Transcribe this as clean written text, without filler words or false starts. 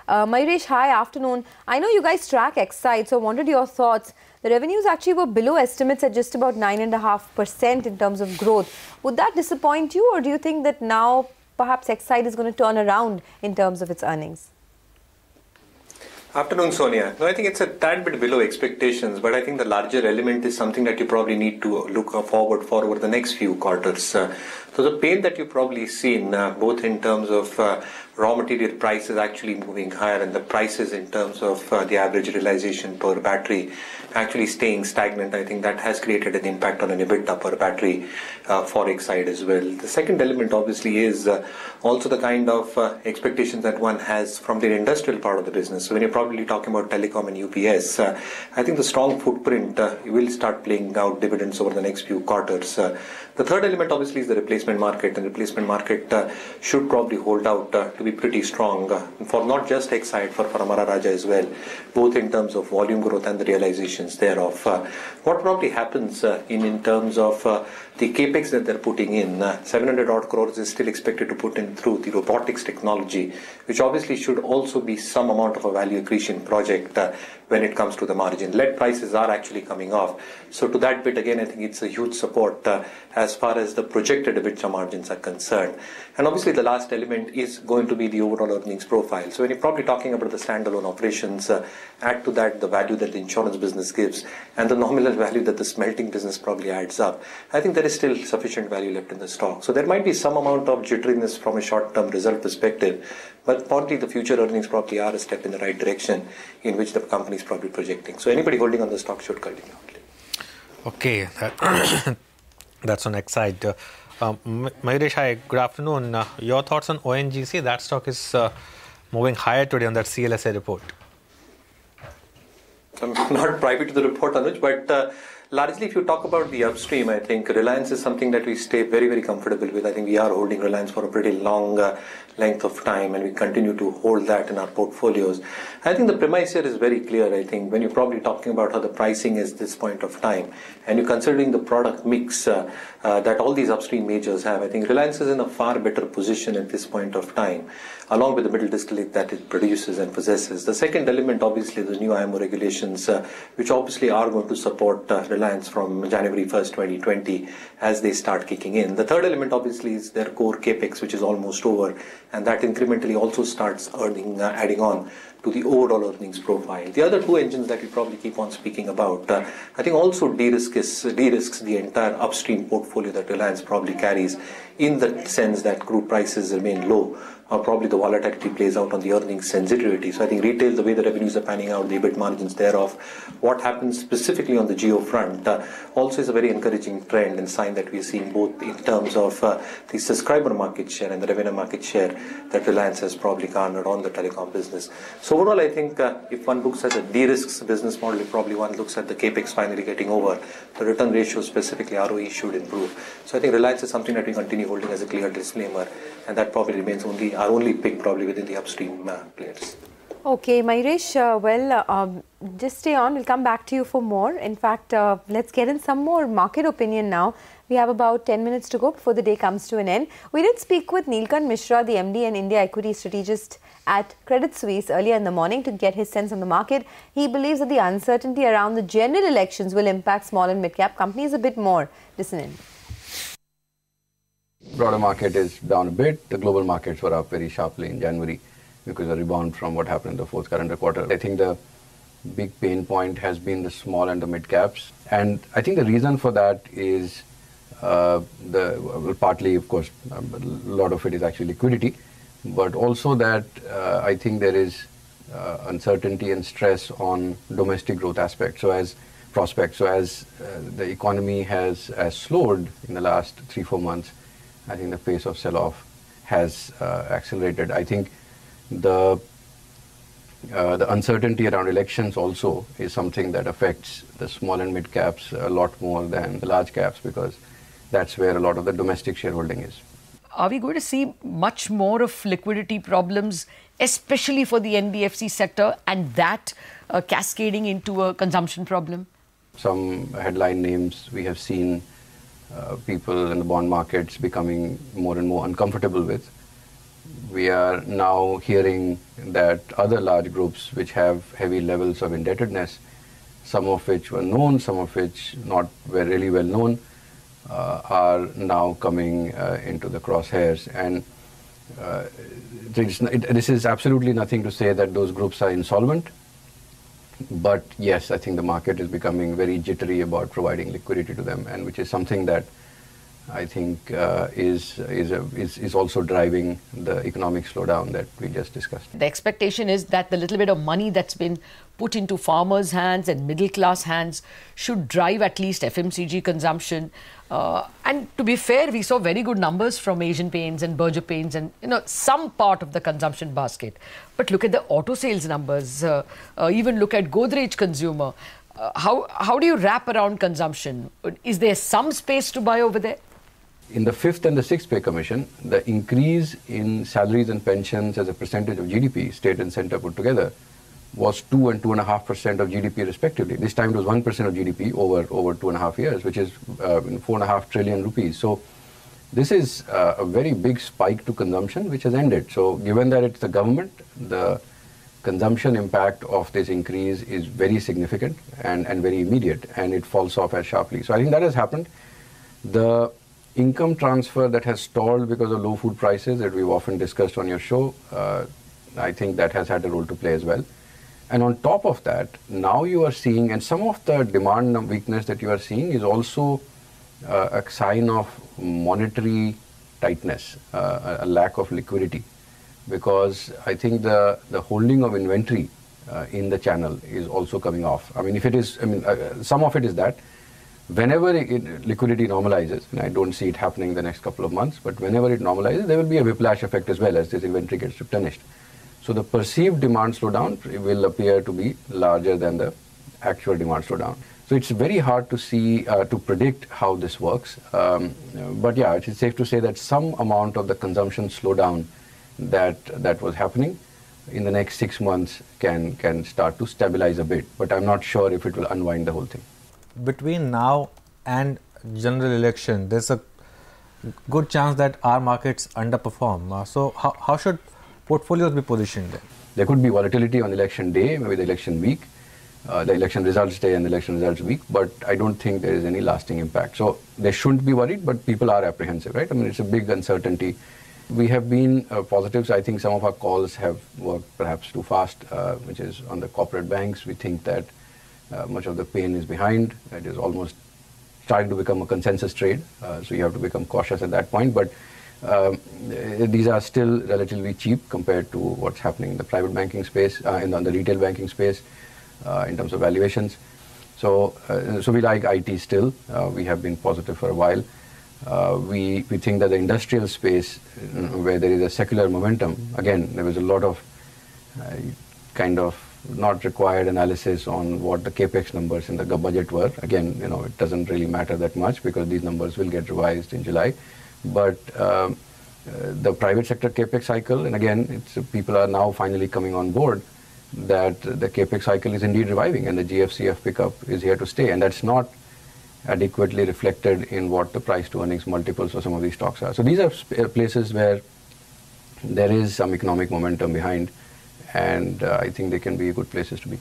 Mayuresh, hi, afternoon. I know you guys track Excite, so I wanted your thoughts. The revenues actually were below estimates at just about 9.5% in terms of growth. Would that disappoint you, or do you think that now perhaps Excite is going to turn around in terms of its earnings? Afternoon, Sonia. No, I think it's a tad bit below expectations, but I think the larger element is something that you probably need to look forward for over the next few quarters. So the pain that you've probably seen, both in terms of raw material prices actually moving higher and the prices in terms of the average realization per battery actually staying stagnant, I think that has created an impact on an EBITDA per battery for Excite as well. The second element obviously is also the kind of expectations that one has from the industrial part of the business. So when you're probably talking about telecom and UPS, I think the strong footprint will start playing out dividends over the next few quarters. The third element obviously is the replacement market, and the replacement market should probably hold out to be pretty strong for not just Excite, for Amara Raja as well, both in terms of volume growth and the realizations thereof. What probably happens in terms of the capex that they're putting in, 700 odd crores is still expected to put in through the robotics technology, which obviously should also be some amount of a value accretion project when it comes to the margin. Lead prices are actually coming off. So to that bit, again, I think it's a huge support as far as the projected EBITDA margins are concerned. And obviously the last element is going to be the overall earnings profile. So when you're probably talking about the standalone operations, add to that the value that the insurance business gives and the nominal value that the smelting business probably adds up, I think there is still sufficient value left in the stock. So there might be some amount of jitteriness from a short-term result perspective, but partly the future earnings probably are a step in the right direction in which the company is probably projecting. So anybody holding on the stock should continue. Okay, that's on Excite. Mayuresh, hi, good afternoon. Your thoughts on ONGC? That stock is moving higher today on that CLSA report. I'm not privy to the report, Anuj, but largely if you talk about the upstream, I think Reliance is something that we stay very, very comfortable with. I think we are holding Reliance for a pretty long length of time, and we continue to hold that in our portfolios. I think the premise here is very clear. I think when you're probably talking about how the pricing is this point of time, and you're considering the product mix that all these upstream majors have, I think Reliance is in a far better position at this point of time, along with the middle distillate that it produces and possesses. The second element, obviously, the new IMO regulations, which obviously are going to support Reliance from January 1st, 2020, as they start kicking in. The third element, obviously, is their core capex, which is almost over, and that incrementally also starts adding on to the overall earnings profile. The other two engines that we probably keep on speaking about, I think also de-risks the entire upstream portfolio that Reliance probably carries, in the sense that crude prices remain low. Probably the volatility plays out on the earnings sensitivity. So I think retail, the way the revenues are panning out, the EBIT margins thereof, what happens specifically on the geo front, also is a very encouraging trend and sign that we are seeing both in terms of the subscriber market share and the revenue market share that Reliance has probably garnered on the telecom business. So overall, I think if one looks at the de-risks business model, if probably one looks at the capex finally getting over, the return ratio, specifically ROE, should improve. So I think Reliance is something that we continue holding as a clear disclaimer, and that probably remains our only pick probably within the upstream players. Okay, Mayuresh, just stay on. We'll come back to you for more. In fact, let's get in some more market opinion now. We have about 10 minutes to go before the day comes to an end. We did speak with Neelkanth Mishra, the MD and India equity strategist at Credit Suisse, earlier in the morning to get his sense on the market. He believes that the uncertainty around the general elections will impact small and mid-cap companies a bit more. Listen in. Broader market is down a bit. The global markets were up very sharply in January because of a rebound from what happened in the fourth calendar quarter. I think the big pain point has been the small and the mid caps. And I think the reason for that is partly, of course, a lot of it is actually liquidity, but also that I think there is uncertainty and stress on domestic growth aspects. So as prospects, the economy has slowed in the last 3-4 months, I think the pace of sell-off has accelerated. I think the uncertainty around elections also is something that affects the small and mid caps a lot more than the large caps, because that's where a lot of the domestic shareholding is. Are we going to see much more of liquidity problems, especially for the NBFC sector, and that cascading into a consumption problem? Some headline names we have seen people in the bond markets becoming more and more uncomfortable with. We are now hearing that other large groups which have heavy levels of indebtedness, some of which were known, some of which not were really well known, are now coming into the crosshairs. And this is absolutely nothing to say that those groups are insolvent. But yes, I think the market is becoming very jittery about providing liquidity to them, and which is something that I think is also driving the economic slowdown that we just discussed. The expectation is that the little bit of money that's been put into farmers' hands and middle class hands should drive at least FMCG consumption. And to be fair, we saw very good numbers from Asian Paints and Berger Paints and some part of the consumption basket. But look at the auto sales numbers. Even look at Godrej Consumer. How do you wrap around consumption? Is there some space to buy over there? In the 5th and the 6th Pay Commission, the increase in salaries and pensions as a percentage of GDP, state and centre put together, was 2 and 2.5% of GDP respectively. This time it was 1% of GDP over 2.5 years, which is 4.5 trillion rupees. So this is a very big spike to consumption, which has ended. So given that it's the government, the consumption impact of this increase is very significant and very immediate, and it falls off as sharply. So I think that has happened. The income transfer that has stalled because of low food prices that we've often discussed on your show, I think that has had a role to play as well. And on top of that, now you are seeing, and some of the demand weakness that you are seeing is also a sign of monetary tightness, a lack of liquidity. Because I think the holding of inventory in the channel is also coming off. I mean, if it is, some of it is that. Whenever liquidity normalizes, and I don't see it happening in the next couple of months, but whenever it normalizes, there will be a whiplash effect as well as this inventory gets replenished. So the perceived demand slowdown will appear to be larger than the actual demand slowdown. So it's very hard to see, to predict how this works. But yeah, it's safe to say that some amount of the consumption slowdown that was happening in the next 6 months can start to stabilize a bit. But I'm not sure if it will unwind the whole thing. Between now and general election, there's a good chance that our markets underperform. So how should portfolios be positioned then? There could be volatility on election day, maybe the election week, the election results day and the election results week, but I don't think there is any lasting impact. So they shouldn't be worried, but people are apprehensive, right? I mean, it's a big uncertainty. We have been positives. I think some of our calls have worked perhaps too fast, which is on the corporate banks. We think that much of the pain is behind. It is almost starting to become a consensus trade. So you have to become cautious at that point. But these are still relatively cheap compared to what's happening in the private banking space, in the retail banking space, in terms of valuations. So we like IT still. We have been positive for a while. We think that the industrial space, where there is a secular momentum, again, there was a lot of kind of not required analysis on what the capex numbers in the budget were. Again, it doesn't really matter that much because these numbers will get revised in July. But the private sector capex cycle, and again, people are now finally coming on board that the capex cycle is indeed reviving and the GFCF pickup is here to stay. And that's not adequately reflected in what the price to earnings multiples for some of these stocks are. So these are places where there is some economic momentum behind, and I think they can be good places to be.